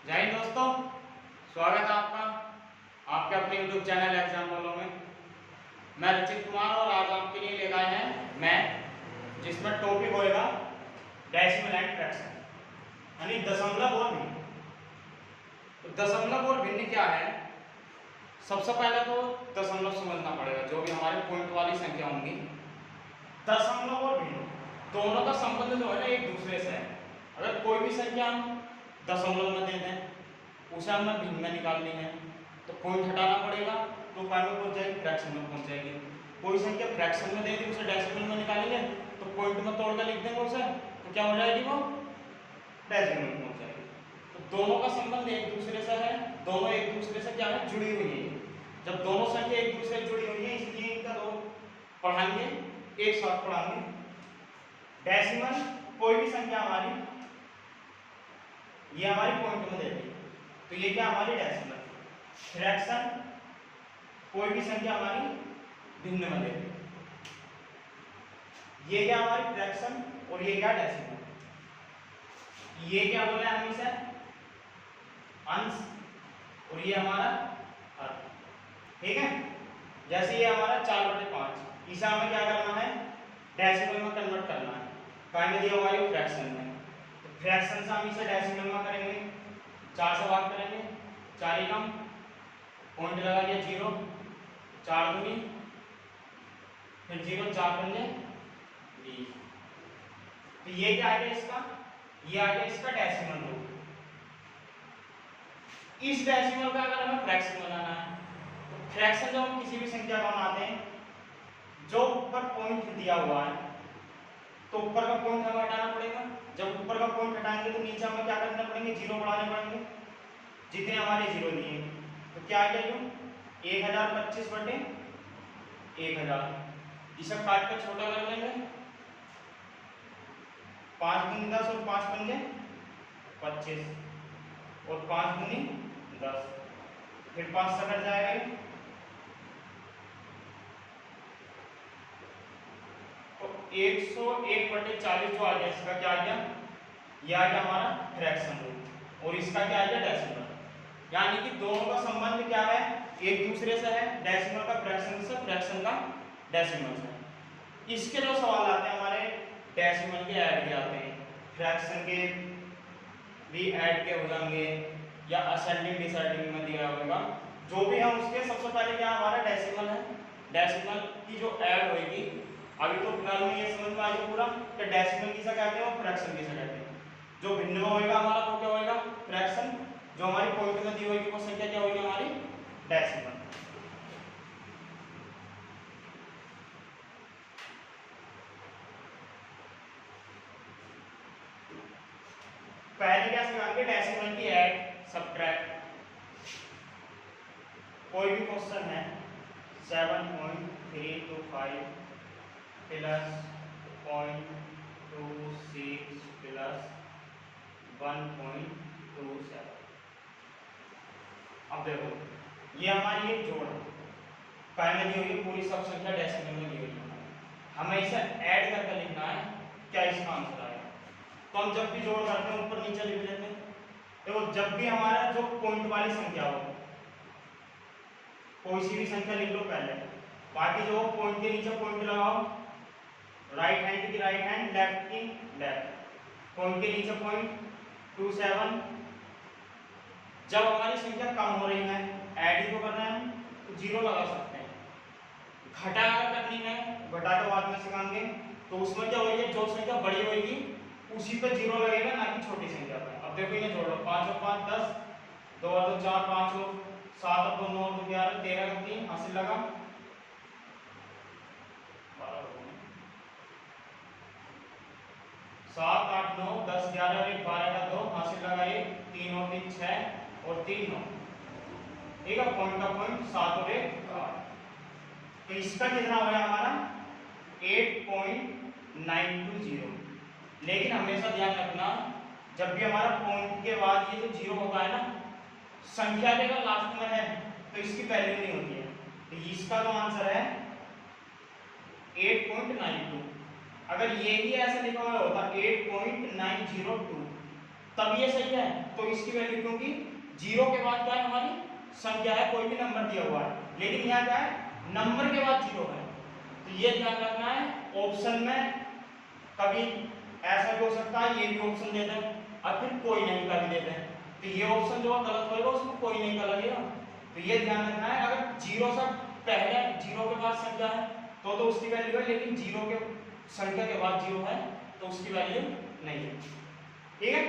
जय हिंद दोस्तों, स्वागत है आपका आपके अपने यूट्यूब चैनल एग्जाम बोलो में। मैं रचित कुमार और आज आपके लिए लेकर आए हैं मैथ, जिसमें टॉपिक होएगा डेसिमल एंड फ्रैक्शन यानी दशमलव और भिन्न। तो दशमलव और भिन्न क्या है? सबसे पहले तो दशमलव समझना पड़ेगा। जो भी हमारे पॉइंट वाली संख्या होंगी, दशमलव और भिन्न दोनों का संबंध जो है ना एक दूसरे से है। अगर कोई भी संख्या हम दशमलव में दे दें, उसे हमें भिन्न में निकालनी है तो पॉइंट हटाना पड़ेगा, तो काय में पहुंच जाएगी, फ्रैक्शन में पहुंच जाएगी। कोई संख्या फ्रैक्शन में दे दी, उसे डेसिमल में निकालेंगे तो पॉइंट में तोड़ कर लिख देंगे उसे, तो क्या हो जाएगी, वो डेसिमल में पहुंच जाएगी। तो दोनों का संबंध एक दूसरे से है, दोनों एक दूसरे से क्या है, जुड़ी हुई है। जब दोनों संख्या एक दूसरे से जुड़ी हुई है, इसलिए इनका दो पढ़ाएंगे, एक साथ पढ़ाएंगे। डेसिमल कोई भी संख्या हमारी, ये हमारी पॉइंट में दे दी तो ये क्या हमारी डेसिमल। फ्रैक्शन कोई भी संख्या हमारी भिन्न में दे दी, ये क्या हमारी फ्रैक्शन और ये क्या डेसिमल। ये क्या बोला हम इसे, अंश, और ये हमारा अर्थ। ठीक है, जैसे ये हमारा 4/5, इसे हमें क्या करना है, डेसिमल में कन्वर्ट करना है। काय में दिया हुआ है, फ्रैक्शन में। फ्रैक्शन से हम इसे डेसिमल में करेंगे, 4 से भाग करेंगे, 4 एकम, पॉइंट लगा दिया 0, 4 दूनी, फिर 0, 4 पंजे 20। तो ये क्या आ गया इसका, ये आ गया इसका डेसिमल रूट। इस डेसिमल का अगर हमें फ्रैक्शन बनाना है, तो फ्रैक्शन जब हम किसी भी संख्या का बनाते हैं, जो ऊपर पॉइंट दिया हुआ है तो ऊपर का पॉइंट हमें हटाना पड़ेगा। जब ऊपर का पॉइंट हटाएंगे तो नीचे हमें क्या करना पड़ेंगे, 0 बढ़ाने पड़ेंगे, जितने हमारे 0 दिए। तो क्या आ गया, यूं 1025/1000। इसे काट कर छोटा कर लेंगे, 5 दूनी 10 और 5 पंजे 25 और 5 दूनी 10, फिर 5 से कट जाएगा तो 101/40 जो आ गया, इसका क्या आ गया, यह आ गया हमारा फ्रैक्शन रूट, और इसका क्या आ गया, डेसिमल। यानी कि दोनों का संबंध क्या है, एक दूसरे से है, डेसिमल का फ्रैक्शन से, फ्रैक्शन का डेसिमल से। इसके जो सवाल आते हैं हमारे, डेसिमल के ऐड के आते हैं, फ्रैक्शन के भी ऐड के हो जाएंगे, या असेंडिंग डिसेंडिंग में दिया होगा, जो भी हम उसके सबसे पहले क्या हमारा डेसिमल है, डेसिमल की जो ऐड होगी। अभी तो फिलहाल में ये समझ में आ गया पूरा कि डेसिमल किसे कहते हैं और फ्रैक्शन किसे कहते हैं। जो भिन्न में होएगा हमारा वो क्या होएगा, फ्रैक्शन। जो हमारी पॉइंट में दी होगी वो संख्या क्या होगी, हमारी डेसिमल। पहले क्या सिखाएंगे, डेसिमल की ऐड सब्ट्रैक्ट। कोई भी क्वेश्चन है 7.325 प्लस 0.26 प्लस 1.27। अब देखो, ये हमारी एक जोड़ है, काय में दी हुई पूरी सब संख्या डेसिमल में दी हुई है, हमें इसे ऐड करके लिखना है, क्या इसका आंसर आएगा। तो हम जब भी जोड़ करते हैं ऊपर नीचे लिख लेते हैं। देखो, जब भी हमारा जो पॉइंट वाली संख्या हो, कोई सी भी संख्या लिख लो पहले, बाकी जो पॉइंट के नीचे पॉइंट लगाओ, राइट हैंड की राइट हैंड, लेफ्ट की लेफ्ट, पॉइंट के नीचे पॉइंट 27। जब हमारी संख्या कम हो रही है, ऐड ही तो करना है, तो 0 लगा सकते हैं। घटा अगर करनी है, घटा के बाद में सिखाएंगे, तो उसमें क्या होगी, जो संख्या बड़ी होगी उसी पे 0 लगेगा, ना कि छोटी संख्या पे। अब देखो, इन्हें जोड़ो, 5 और 5 10, 2 और 2 4, 5 और 7 और 2 9 और 2 11, 13 और 3 हासिल लगा 7 8 9 10 11 और 1 12 का 2 हासिल लगा 1, 3 और 3 6 और 3 9। ठीक है, पॉइंट का पॉइंट 7 और 1 8। तो इसका कितना हो गया हमारा 8.920। लेकिन हमेशा ध्यान रखना, जब भी हमारा पॉइंट के बाद ये जो 0 होता है ना, संख्या के अगर लास्ट में है तो इसकी वैल्यू नहीं होती है। तो इसका जो आंसर है 8.92। अगर ये ही ऐसे लिखा हुआ होता 8.902, तब ये सही है। तो इसकी वैल्यू, क्योंकि जीरो के बाद क्या है हमारी संख्या है, कोई भी नंबर दिया हुआ है, लेकिन यहाँ क्या है नंबर के बाद जीरो है। तो ये ध्यान रखना है, ऑप्शन में कभी ऐसा भी हो सकता है ये भी ऑप्शन देते हैं और फिर कोई नहीं का भी देते हैं, तो ये ऑप्शन जो गलत होगा उसमें कोई नहीं का लगेगा। तो ये ध्यान रखना है, अगर जीरो से पहले जीरो के बाद संख्या है तो उसकी वैल्यू है, लेकिन जीरो के संख्या के बाद जीरो है तो उसकी वैल्यू नहीं है। ठीक है,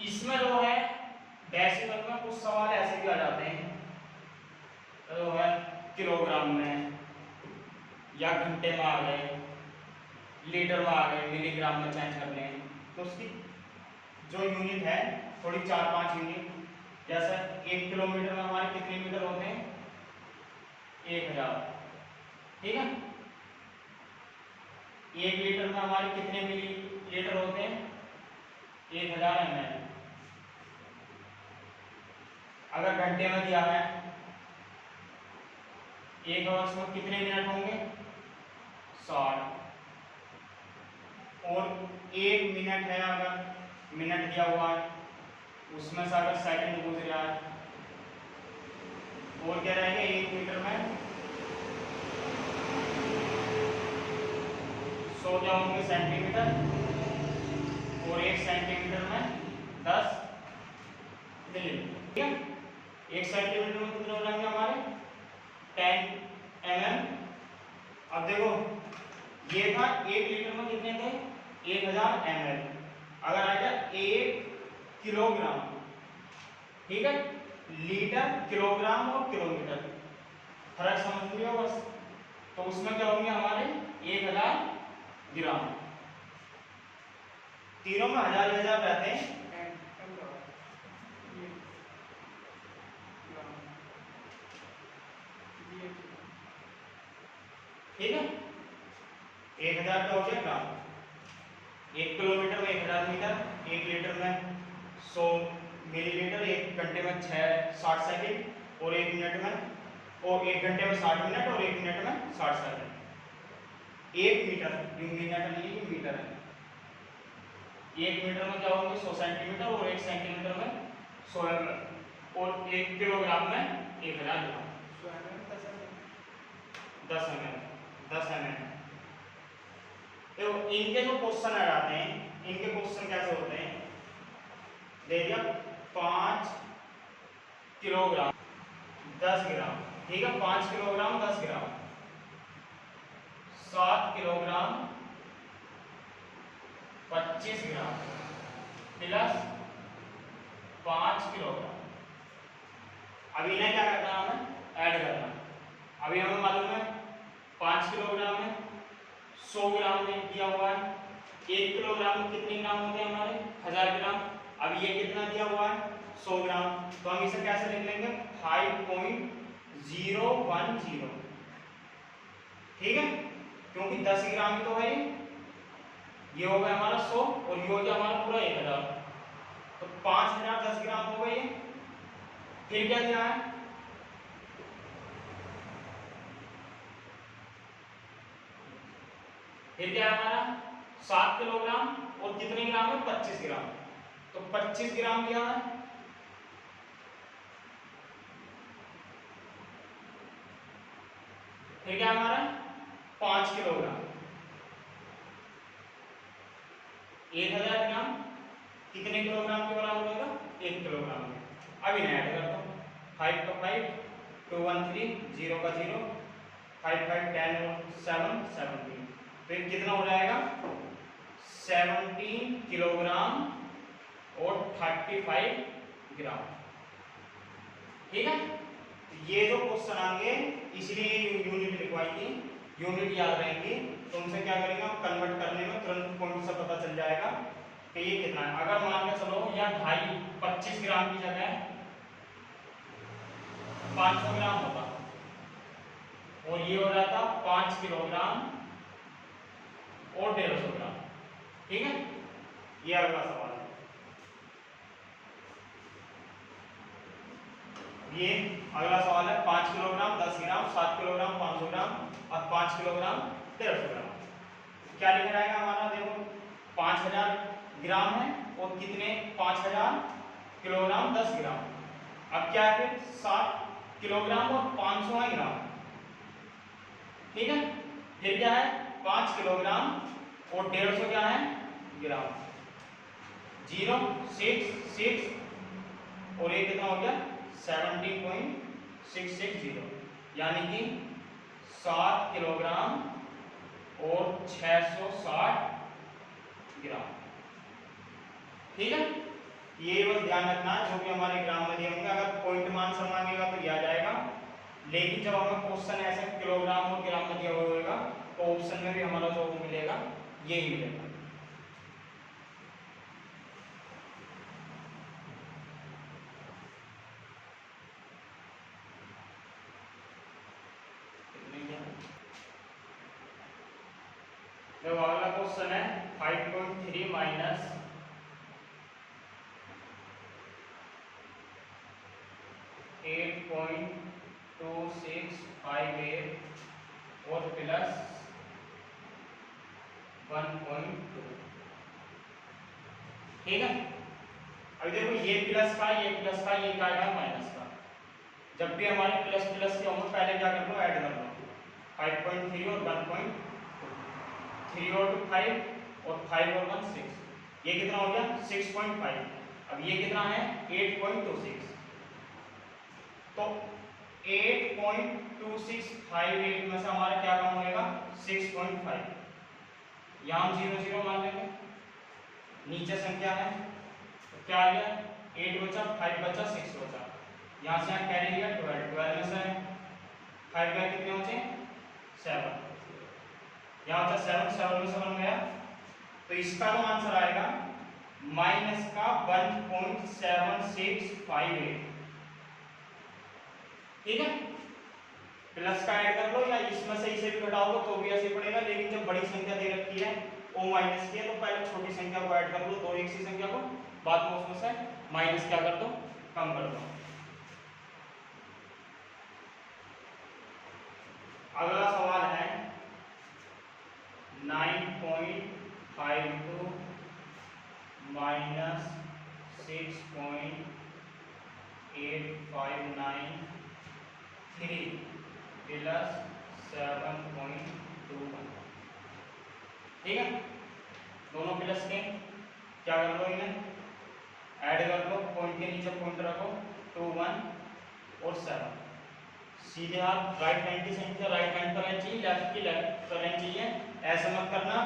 इसमें जो है डेसिमल में कुछ सवाल ऐसे भी आ जाते हैं, जो है किलोग्राम में या घंटे में आ गए, लीटर में आ गए, मिलीग्राम में चेंज कर लें, तो उसकी जो यूनिट है थोड़ी 4-5 यूनिट, जैसे 1 किलोमीटर में हमारे कितने मीटर होते हैं 1000। ठीक है, 1 लीटर में हमारे कितने मिली लीटर होते हैं 1000 ml। अगर घंटे में दिया है 1 आवर्स में कितने मिनट होंगे 60, और 1 मिनट है, अगर मिनट दिया हुआ है उसमें से अगर सेकंड गुजर रहा है, और क्या रहेगा 1 मीटर में 100 क्या होंगे सेंटीमीटर, और 1 सेंटीमीटर में 10 मिलीमीटर। ठीक है, 1 सेंटीमीटर में कितने हो जाएंगे हमारे 10 mm। अब देखो ये था 1 लीटर में कितने थे 1000 ml, अगर आएगा 1 किलोग्राम। ठीक है, लीटर किलोग्राम और किलोमीटर फर्क समझ लियो बस। तो उसमें क्या होंगे हमारे 1000 ग्राम, तीनों में 1000 रहते हैं। ठीक है, 1000 का हो गया ग्राम, 1 किलोमीटर में 1000 मीटर, 1 लीटर में 100 मिलीलीटर, 1 घंटे में 60 सेकंड, और 1 मिनट में, और 1 घंटे में 60 मिनट, और 1 मिनट में 60 सेकंड। 1 मीटर, ये मिनट नहीं ये मीटर है, 1 मीटर में क्या होंगे 100 सेंटीमीटर, और 1 सेंटीमीटर में 100 ml, और 1 किलोग्राम में 1000 ग्राम, 10 ml। देखो इनके जो क्वेश्चन आ जाते हैं, इनके क्वेश्चन कैसे होते हैं, दे दिया 5 किलोग्राम 10 ग्राम। ठीक है, 5 किलोग्राम 10 ग्राम, 7 किलोग्राम 25 ग्राम प्लस 5 किलोग्राम। अभी इन्हें क्या करना है हमें ऐड करना। अभी हमें मालूम है 5 किलोग्राम में 100 ग्राम में दिया हुआ है, 1 किलोग्राम में कितने ग्राम होते हैं हमारे 1000 ग्राम। अब ये कितना दिया हुआ है 100 ग्राम, तो हम इसे कैसे लिख लेंगे 5.010। ठीक है, क्योंकि 10 ग्राम ही तो है, ये हो गया हमारा 100 और ये हो गया हमारा पूरा 1000, तो 5000 10 ग्राम हो गए। फिर क्या दिया है फिर क्या है हमारा 7 किलोग्राम और कितने ग्राम है 25 ग्राम, तो 25 ग्राम दिया है। फिर क्या हमारा 5 किलोग्राम, 1000 ग्राम कितने किलोग्राम के बराबर होगा 1 किलोग्राम के। अब इन्हें ऐड कर दो, 5 का 5, 2 1 3, 0 का 0, 5 5 10 और 7 17, फिर कितना हो जाएगा 17 किलोग्राम और 35 ग्राम। ठीक है, ये जो क्वेश्चन आएंगे इसलिए यूनिट लिखवाई थी, यूनिट याद रहेंगी, तो उनसे क्या करेंगे हम कन्वर्ट करने में तुरंत पॉइंट से पता चल जाएगा कि ये कितना है। अगर मान के चलो या 25 ग्राम की जगह 500 ग्राम होता और ये हो जाता 5 किलोग्राम और 150 ग्राम। ठीक है, ये अगला सवाल है। ये अगला सवाल है 5 किलोग्राम 10 ग्राम 7 किलोग्राम 500 ग्राम और 5 किलोग्राम 150 ग्राम। क्या लिखा जाएगा हमारा, देखो 5000 ग्राम है और कितने 5000 किलोग्राम 10 ग्राम। अब क्या है फिर 60 किलोग्राम और 500 ग्राम, ठीक है। फिर क्या है 5 किलोग्राम और 150 क्या है ग्राम, 0 6 6 और ये कितना हो गया 70.660, यानी कि 7 किलोग्राम और 660 ग्राम, ठीक है। ये बस ध्यान रखना जो भी हमारे ग्राम में दिए होंगे, अगर पॉइंट मान सब मांगेगा तो यह आ जाएगा, लेकिन जब हमें क्वेश्चन ऐसे किलोग्राम और ग्राम में दिया होगा तो ऑप्शन में भी हमारा जो मिलेगा यही मिलेगा। देखो अगला क्वेश्चन है 5.3 माइनस 8.2658 और प्लस 1.2, ठीक है। अभी देखो ये प्लस का ये प्लस का ये क्या आएगा माइनस का। जब भी हमारे प्लस प्लस के होंगे पहले क्या कर लो ऐड कर लो, 5.3 और 1.2, 3 और 2 5 और 5 और 1 6, ये कितना हो गया 6.5। अब ये कितना है 8.26, तो 8.2658 में से हमारा क्या कम होएगा 6.5, यहाँ हम 0 0 मान लेंगे, नीचे संख्या है तो क्या आ गया 8 बचा 5 बचा 6 बचा, यहाँ से यहाँ कैरी लिया 12, 12 में से 5 गया कितने बचे 7, यहाँ बचा 7, 7 में से 1 गया, तो इसका जो आंसर आएगा माइनस का 1.7658, ठीक है। प्लस का ऐड कर लो या इसमें से इसे भी घटाओगे तो भी ऐसे पड़ेगा, लेकिन जब बड़ी संख्या दे रखी है ओ माइनस की है तो पहले छोटी संख्या को ऐड कर लो, दो एक सी संख्या को, बाद में उसमें से माइनस क्या कर दो कम कर दो। अगला सवाल है 9.52 माइनस 6.8593 प्लस 7.21, ठीक है। दोनों प्लस के क्या कर लो इन्हें ऐड कर लो, पॉइंट के नीचे पॉइंट रखो 2 1 और 7, सीधे हाथ राइट हैंड की संख्या राइट हैंड पर रहनी चाहिए, लेफ्ट की लेफ्ट पर रहनी चाहिए, ऐसा मत करना।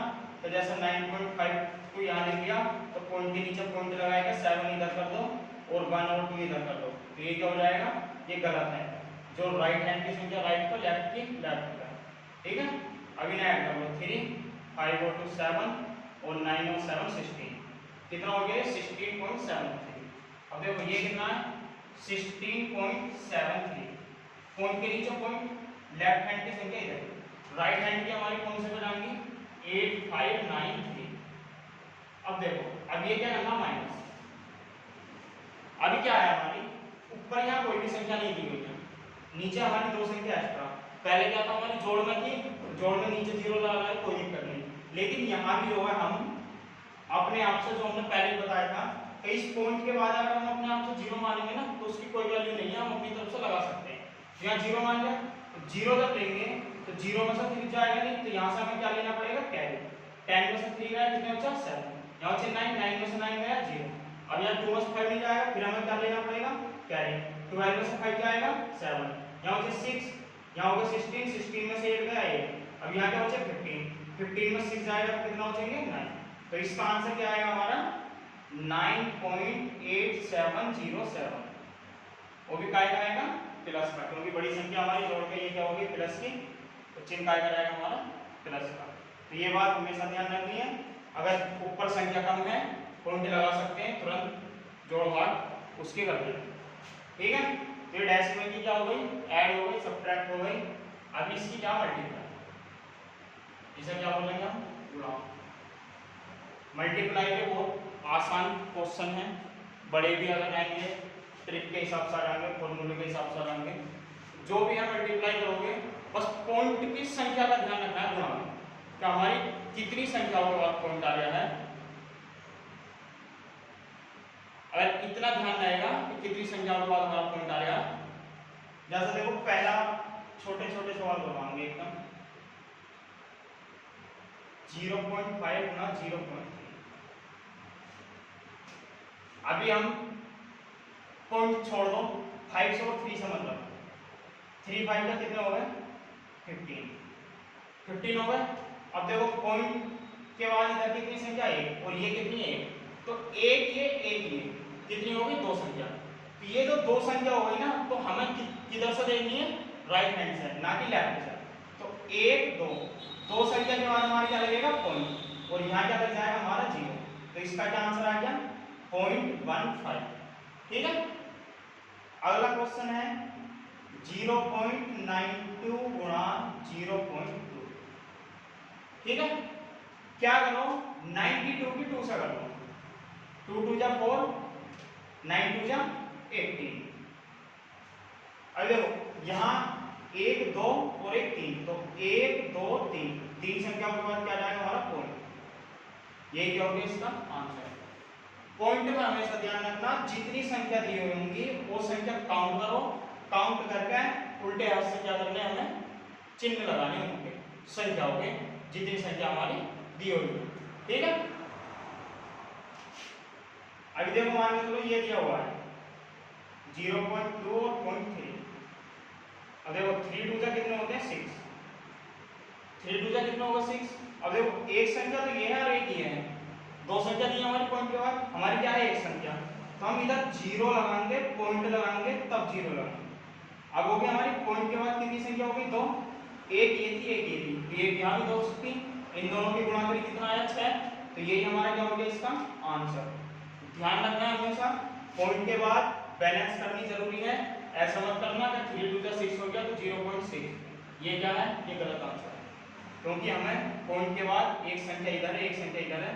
तो जैसे 9.52 यहाँ लिख दिया तो पॉइंट के नीचे पॉइंट लगाएगा, 7 इधर कर दो और 1 और 2 इधर कर दो, तो ये क्या हो जाएगा ये गलत है, जो राइट हैंड की संख्या राइट पर लेफ्ट की लेफ्ट पर, ठीक है। अभी ना ऐड कर लो 3 5 और 2 7 और 9 और 7 16, कितना हो गया 16.73। अब देखो ये कितना है 16.73, पॉइंट के नीचे पॉइंट, लेफ्ट हैंड की संख्या इधर, राइट हैंड की हमारी कौन से पे जाएंगी 8593। अब देखो अब ये क्या करना माइनस, अभी क्या है हमारी ऊपर यहाँ कोई भी संख्या नहीं दी हुई है, नीचे हमारी दो संख्या एक्स्ट्रा, पहले क्या था हमारी जोड़ में थी, जोड़ में नीचे 0 लगा है कोई दिक्कत नहीं, लेकिन यहाँ भी जो है हम अपने आप से जो हमने पहले बताया था कि इस पॉइंट के बाद अगर हम अपने आप से 0 मानेंगे ना तो उसकी कोई वैल्यू नहीं है, हम अपनी तरफ से लगा सकते हैं। यहाँ 0 मान लिया तो 0 जब लेंगे तो 0 में से 3 जाएगा नहीं, तो यहाँ से हमें क्या लेना पड़ेगा कैरी, 10 में से 3 गया कितने बचा 7, यहाँ बचे 9, 9 में से 9 गया 0, अब यहाँ 2 में से 5 नहीं जाएगा, फिर हमें क्या लेना पड़ेगा कैरी, 12 में से 5 जाएगा 7, यहाँ बचे 6, यहाँ होगा 16, 16 में से 8 गया 8, अब यहाँ क्या बचे 15, 15 में 6 जाएगा तो कितना बचेंगे 9, तो इसका आंसर क्या आएगा हमारा 9.8707, वो भी काय का आएगा प्लस का, क्योंकि बड़ी संख्या हमारी जोड़ के ये क्या होगी प्लस की, तो चिन्ह काय का रहेगा हमारा प्लस का। तो ये बात हमेशा ध्यान रखनी है, अगर ऊपर संख्या कम है पॉइंट लगा सकते हैं, तुरंत जोड़ भाग उसकी कर दें, ठीक है। तो ये डेसिमल की क्या हो गई ऐड हो गई सब्ट्रैक्ट हो गई, अब इसकी क्या मल्टीप्लाई, इसे क्या बोलेंगे हम गुणा। मल्टीप्लाई के बहुत आसान क्वेश्चन है, बड़े भी अगर आएंगे ट्रिक के हिसाब से आएंगे, फॉर्मूले के हिसाब से आएंगे, जो भी है मल्टीप्लाई करोगे बस पॉइंट की संख्या का ध्यान रखना है गुणा में, कि हमारी कितनी संख्याओं के बाद पॉइंट आ गया है। अगर इतना ध्यान रहेगा कि कितनी संख्याओं के बाद हमारा पॉइंट आ गया, जैसे देखो पहला छोटे छोटे सवाल करवाएंगे एकदम 0.5 गुना 0.3। अभी हम पॉइंट छोड़ दो, 5 से और 3 से मतलब 3 5 का कितने हो गए 15 हो गए। अब देखो पॉइंट के बाद इधर कितनी संख्या एक और ये कितनी है, तो एक ये कितनी होगी 2 संख्या। तो ये जो 2 संख्या हो गई ना, तो हमें किधर से देखनी है, राइट हैंड से, ना कि लेफ्ट से। तो 1 2 संख्या के बाद हमारा क्या लगेगा पॉइंट, और यहाँ क्या लग जाएगा हमारा 0। तो इसका क्या आंसर आ गया 0.15। ठीक है। अगला क्वेश्चन है 0.92 गुणा 0.2। ठीक है। क्या करो 92 की 2 से कर लो, 2 2 जा 4, 9 2 जा 18। अब देखो यहाँ 1 2 और 1 3, तो 1 2 3 संख्या के बाद क्या जाएगा हमारा पॉइंट। ये क्या होगा इसका आंसर। पॉइंट में हमेशा ध्यान रखना जितनी संख्या दी हुई होंगी वो संख्या काउंट करो, काउंट करके उल्टे हाथ से क्या करने हमें चिन्ह लगाने होंगे संख्याओं के, जितनी संख्या हमारी दी हुई है। ठीक है। अभी देखो मान लो ये दिया हुआ है 0.2 और 0.3। अब देखो 3 2 जा कितने होते हैं 6, 3 2 जा कितने होगा 6। अब देखो एक संख्या तो ये है और एक ये है, 2 संख्या दी हमारी पॉइंट के बाद, हमारी क्या है एक संख्या, तो हम इधर 0 लगाएंगे, पॉइंट लगाएंगे तब 0 लगाएंगे। अब होगी हमारी पॉइंट के बाद कितनी संख्या होगी 2, एक ये थी एक ये थी, तो एक यहाँ भी 2 सकती, इन दोनों की गुणा करी कितना आया 6। तो यही हमारा क्या हो गया इसका आंसर। ध्यान रखना है हमेशा पॉइंट के बाद बैलेंस करनी जरूरी है। ऐसा मत करना कि 3 2 जा 6 हो गया तो 0.6, ये क्या है ये गलत आंसर है, क्योंकि हमें पॉइंट के बाद एक संख्या इधर है एक संख्या इधर है,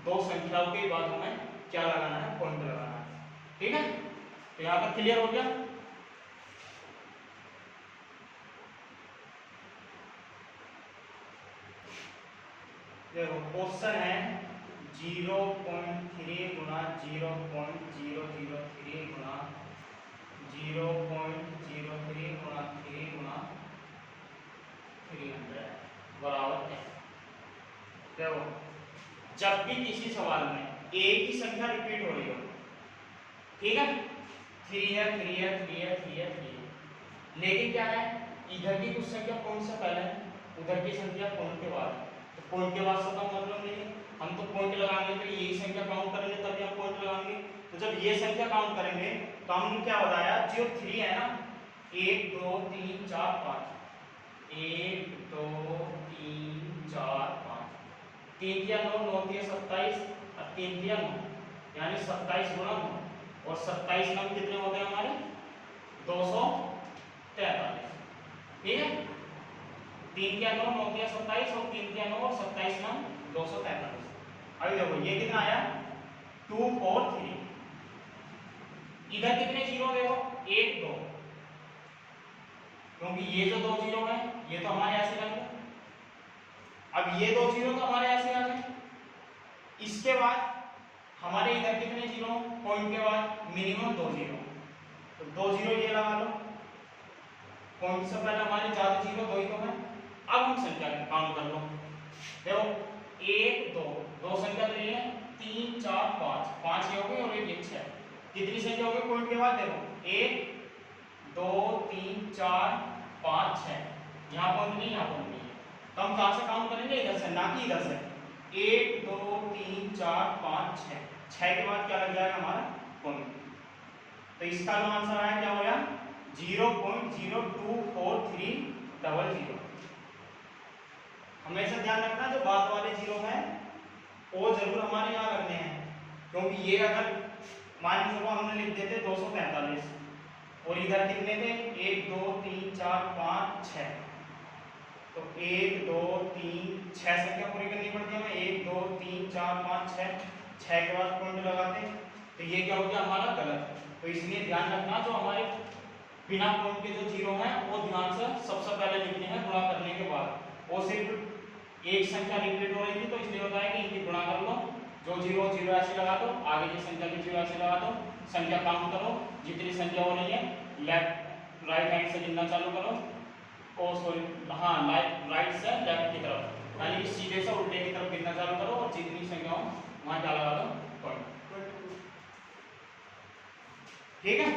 2 संख्याओं के बाद हमें क्या लगाना है पॉइंट लगाना है। ठीक है। तो यहाँ पर क्लियर हो गया। देखो क्वेश्चन है 0.3 गुना 0.003 गुना 0.03 गुना 3 गुना 300 बराबर क्या। देखो जब भी किसी सवाल में एक ही संख्या रिपीट हो रही हो, ठीक है 3 है 3 है 3 है 3 है 3 है, लेकिन क्या है इधर की कुछ संख्या पॉइंट से पहले है, उधर की संख्या पॉइंट के बाद है, तो पॉइंट के बाद से तो मतलब नहीं है, हम तो पॉइंट लगाने के लिए यही संख्या काउंट करेंगे तभी हम पॉइंट लगाएंगे। तो जब ये संख्या काउंट करेंगे तो हमने क्या बताया जो 3 है ना 1 2 3 4 5, 1 2 3 4 5, 3 या 9 9 या 27 और 3 या 9 यानी 27 गुना 9, और 27 नंबर कितने होते हैं हमारे 243। ठीक है। 3 या 9 9 या 27 और 3 या 9 और 27 नंबर 243। अभी देखो ये कितना आया 2 4 3, इधर कितने जीरो देखो 1 2, क्योंकि ये जो 2 जीरो है ये तो हमारे ऐसे रख दो, अब ये 2 जीरो तो हमारे ऐसे आ गए। इसके बाद हमारे इधर कितने जीरो पॉइंट के बाद मिनिमम 2 जीरो, तो 2 जीरो ये लगा लो, पॉइंट से पहले हमारे ज्यादा जीरो 2 ही तो है। अब हम संख्या काउंट कर लो, देखो 1 2 2 संख्या तो ये है 3 4 5 5 ये हो गई और ये 6, कितनी संख्या हो गई पॉइंट के बाद देखो 1 2 3 4 5 6, यहाँ पॉइंट नहीं यहाँ पॉइंट नहीं है, तो हम कहाँ से काउंट करेंगे इधर से, ना कि इधर से। 1 2 3 4 5 6 के बाद क्या लग जाएगा हमारा पॉइंट। तो इसका जो आंसर आया क्या हो गया 0.02430। हमेशा ध्यान रखना जो बाद वाले जीरो हैं वो जरूर हमारे यहाँ लगने हैं, क्योंकि ये अगर मान लो हमने लिख देते 243 और इधर कितने थे 1 2 3 4 5 6, तो 1 2 3 6 संख्या पूरी करनी पड़ती है हमें, 1 2 3 4 5 6 के बाद पॉइंट लगाते, तो ये क्या हो गया हमारा गलत। तो इसलिए ध्यान रखना जो हमारे बिना पॉइंट के जो जीरो हैं वो ध्यान से सबसे पहले लिखने हैं गुणा करने के बाद, वो सिर्फ एक संख्या रिपीट हो रही थी तो इसलिए होता है कि इनकी गुणा कर लो, जो जीरो जीरो ऐसे लगा दो, आगे की संख्या भी जीरो ऐसे लगा दो, संख्या काउंट करो, जितनी संख्या हो रही है लेफ्ट राइट हैंड से गिनना चालू करो, ओ सॉरी हाँ राइट से लेफ्ट की तरफ, यानी कि सीधे से उल्टे की तरफ गिनना चालू करो और जितनी संख्या हो वहां क्या लगा दो पॉइंट। ठीक है,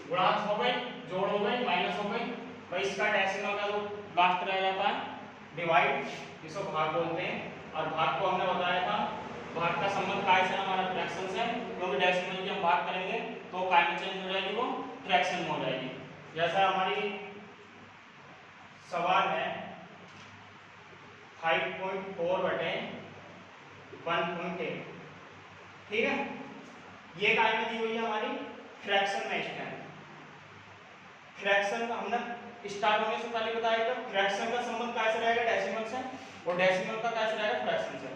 गुणांक हो गए, जोड़ हो गए, माइनस हो गए, भाई इसका डेसिमल का जो लास्ट रह जाता है डिवाइड, जिसको भाग बोलते हैं, और भाग को हमने बताया था भाग का संबंध काय से हमारा फ्रैक्शन से, क्योंकि डेसिमल की हम बात करेंगे तो काय में चेंज हो जाएगी, वो फ्रैक्शन में हो जाएगी। जैसा हमारी सवाल है 5.4 बटे 1.8, ठीक है, ये काय में दी हुई है हमारी फ्रैक्शन में। स्टैंड फ्रैक्शन हमने स्टार्ट होने से पहले बताया था फ्रैक्शन का संबंध कैसे रहेगा डेसिमल से, और डेसिमल का कैसे रहेगा फ्रैक्शन से।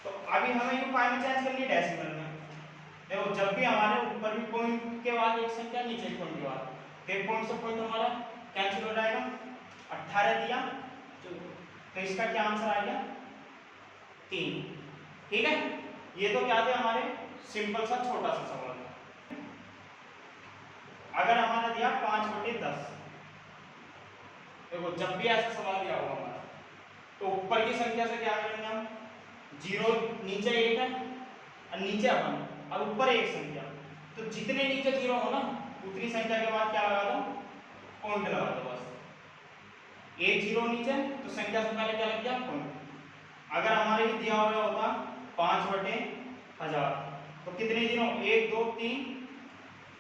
तो अभी हमें ये पाई में चेंज करनी है डेसिमल में। देखो जब भी हमारे ऊपर भी पॉइंट के बाद एक संख्या, नीचे पॉइंट के बाद एक पॉइंट से पॉइंट हमारा कैंसिल हो जाएगा, 18 दिया तो इसका क्या आंसर आ गया 3। ठीक है, ये तो क्या थे हमारे सिंपल सा छोटा सा सवाल। अगर हमारा दिया 5/10, देखो जब भी ऐसा सवाल दिया होगा हमारा तो ऊपर की संख्या से क्या करेंगे हम, जीरो नीचे एक है और नीचे अपन, अब ऊपर एक संख्या, तो जितने नीचे जीरो हो ना उतनी संख्या के बाद क्या लगा दो पॉइंट लगा दो बस। एक जीरो नीचे तो संख्या से पहले क्या लग गया पॉइंट। अगर हमारे ही दिया हुआ होता 5/1000 तो कितने जीरो 1 2 3,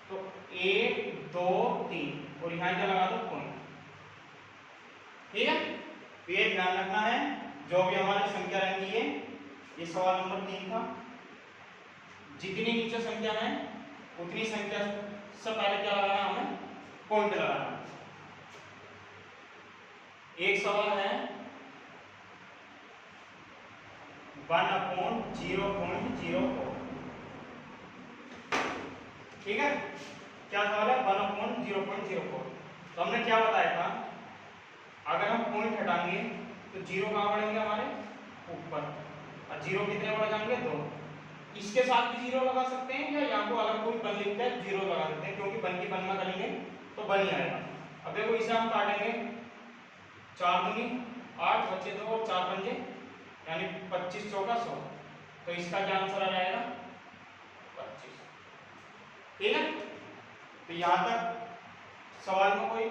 तो 1 2 3 और यहाँ क्या लगा दो पॉइंट। ठीक है, तो ये ध्यान रखना है जो भी हमारी संख्या रहेंगी ये सवाल नंबर 3 था, जितनी नीचे संख्या है उतनी संख्या से पहले क्या लगाना है हमें पॉइंट लगाना। एक सवाल है 1/0.04, ठीक है, क्या सवाल है 1/0.04। तो हमने क्या बताया था अगर हम पॉइंट हटाएंगे तो जीरो कहां बढ़ेंगे हमारे ऊपर, और जीरो कितने बढ़ जाएंगे 2। इसके साथ भी जीरो लगा सकते हैं या यहाँ को अगर कोई बन लिखता है जीरो लगा सकते हैं, क्योंकि बन की बनना करेंगे तो बन ही आएगा। अब देखो इसे हम काटेंगे 4 दूनी 8 बचे 2 और 4 पंजे यानी 25 चौका 100, तो इसका क्या आंसर आ जाएगा 25। ठीक है, तो यहाँ तक सवाल में कोई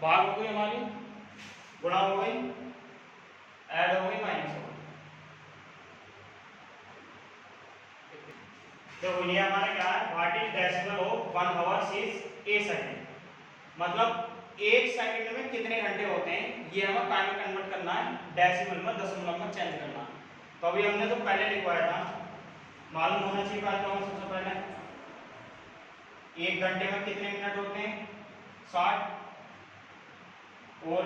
भाग हो गई हमारी, गुणा हो गई, ऐड हो गई, माइनस हो गई। देखो ये हमारा क्या है what is decimal of 1 our is a second, मतलब 1 सेकंड में कितने घंटे होते हैं ये हमें काय में कन्वर्ट करना है, डेसिमल में दशमलव में चेंज करना। तो अभी हमने जो पहले लिखवाया था मालूम होना चाहिए बात हमें सबसे पहले 1 घंटे में कितने मिनट होते हैं 60, और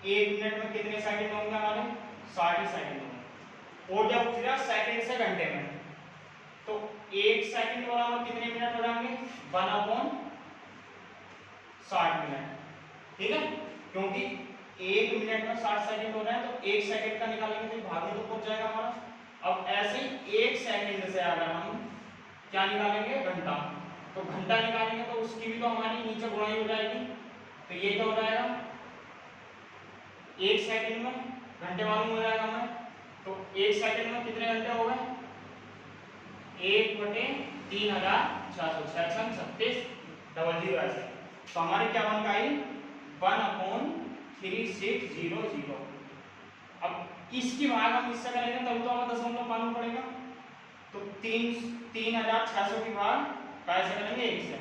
1 मिनट में कितने सेकंड होंगे हमारे 60 सेकंड होंगे, और जब पूछा सेकंड से घंटे में तो 1 सेकंड बराबर कितने मिनट हो जाएंगे 1/60 मिनट। ठीक है, क्योंकि 1 मिनट में 60 सेकंड हो रहे हैं तो 1 सेकंड का निकालेंगे तो भाग में तो पहुंच जाएगा हमारा। अब ऐसे ही 1 सेकंड से अगर हम क्या निकालेंगे घंटा, तो घंटा निकालेंगे तो उसकी भी तो हमारी नीचे गुणाई हो जाएगी, तो ये क्या हो जाएगा 1 सेकंड में घंटे मालूम हो जाएगा हमें, तो 1 सेकंड में कितने घंटे हो गए 1/3600 36 ऐसे, तो हमारी क्या बन गई 1/3600। अब इसकी भाग हम इससे करेंगे तभी तो हमें दशमलव मालूम पड़ेगा, तो 3600 की भाग कैसे करेंगे 1 से,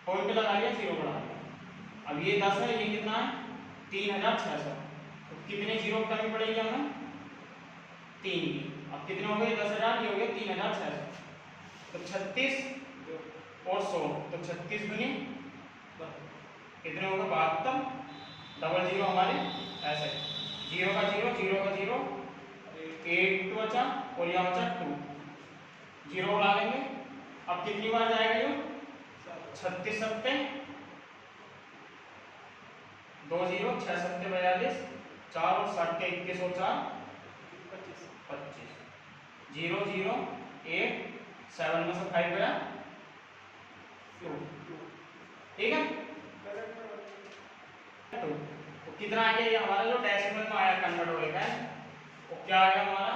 पॉइंट लगा लिया 0 बढ़ा दिया। अब ये 10 है, ये कितना है 3600, तो कितने जीरो करनी पड़ेगी हमें 3 की। अब कितने हो गए 10,000, ये हो गए 3600, तो 36 और 100 तो 36 दूनी कितने हो गए 72, डबल जीरो हमारे ऐसे, जीरो का जीरो, जीरो का जीरो, 8 बचा और यहाँ बचा 2, जीरो उड़ा लेंगे। अब कितनी बार जाएगा ये 36 सत्ते 2 0 6 सत्ते 42, 4 और 60 के 21 और 4 25 0 0 8 7 में से 5 गया 2। ठीक है, तो कितना आ गया ये हमारा जो डेसिमल में आया कन्वर्ट होएगा वो क्या आएगा हमारा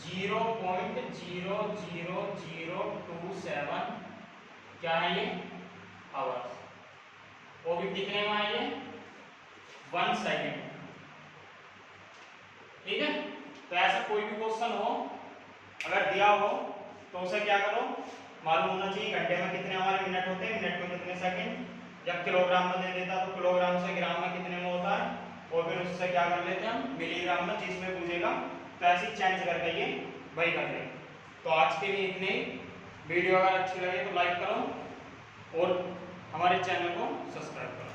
0.00027 क्या है ये आवर्स। वो भी कितने में आएंगे 1 सेकेंड। ठीक है, तो ऐसा कोई भी क्वेश्चन हो अगर दिया हो तो उसे क्या करो मालूम होना चाहिए घंटे में कितने हमारे मिनट होते हैं, मिनट में कितने सेकंड। जब किलोग्राम में दे देता तो किलोग्राम से ग्राम में कितने में होता है और फिर उससे क्या कर लेते हैं हम मिलीग्राम में, जिसमें पूछेगा तो ऐसे चेंज करके ये वही कर लेंगे। तो आज के लिए इतने ही। वीडियो अगर अच्छी लगे तो लाइक करो और हमारे चैनल को सब्सक्राइब करो।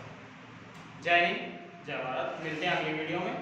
जय हिंद, जय भारत। मिलते हैं अगली वीडियो में।